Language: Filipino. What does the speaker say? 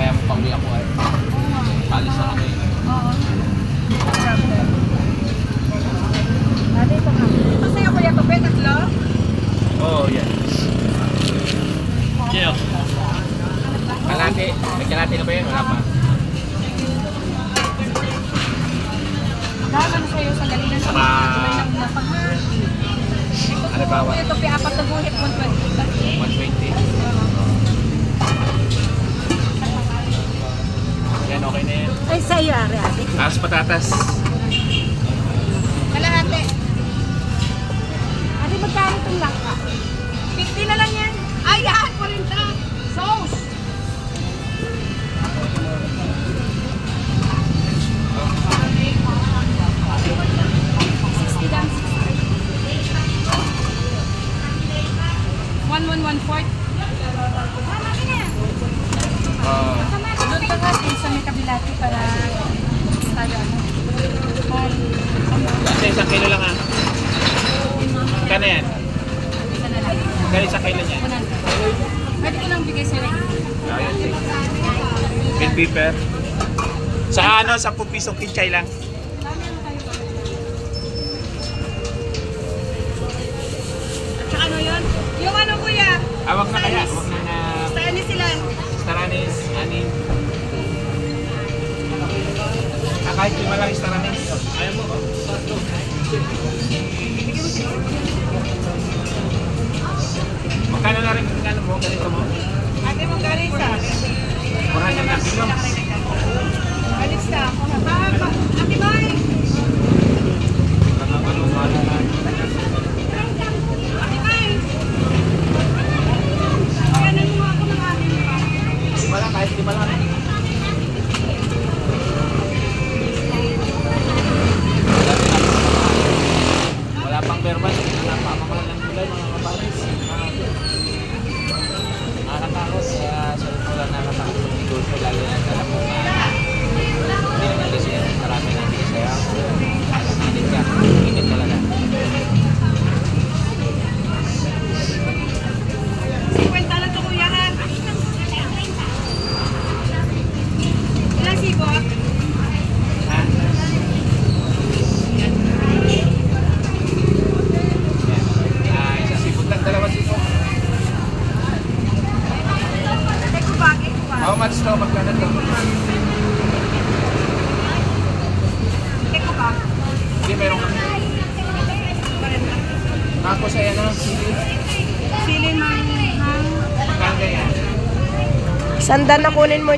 mamaya mo pang ako eh. Alis na kami. Oo. Dati ito nga. Ito sa'yo kuya to, tatlo? Oo, yan. Chill. Kalate. May kalate na ba yan? Wala pa. Dahil ano sa'yo sa galinan sa mga kulay ng napang. Ano ba? Ito, pi-apat na buhit, 120. 120. Yan, okay na yan. Ay, sa'yo, ate. Tapos patatas. Kalahati. Ate, magkano itong langka? 50 na lang yan. Ay, yan! 40! Sauce! Doon ka nga sa may kabilati para tayo ano. Kasi isang kilo lang ha. Kano yan? Isa na lang. Kano isang kilo niya? 100. Pwede ko lang bigay sa'yo. Ayan. Bell pepper. Sa ano, 10 pisong kinchay lang. Tsaka ano yun? Yung ano kuya? Awag na kaya. Awag na na. Stylist sila. Staranis, anin. Kahit lima lang staranis. Ayaw mo ba? Magkano na rin kung mo? Ganito mo? Ate mo galing sa? 400 na kilo. Alis na ako. Ate Bay! Ate Bay! Kanan mo ako ng akin pa. Lima lang, kahit lima lang. Wala pang verbal. Napamamahal ng gulay, mga kapalis. Nakakatakot. Kaya sa ito lang nakakatakot ng negosyo. Lalo na sa alam mo na hindi naman kasi marami na hindi kaya natin ka. Ingat talaga. 50 lang ito kuya ha. Ilang sibot? Ha? Yan. Isang sipot lang, dalawang sipot. Eko ba? Eko ba? How much to? Magkano to? Eko ba? Hindi, meron kami. Tapos ayan na, sili. Sili mang... Magkano yan? Sandan na kunin mo.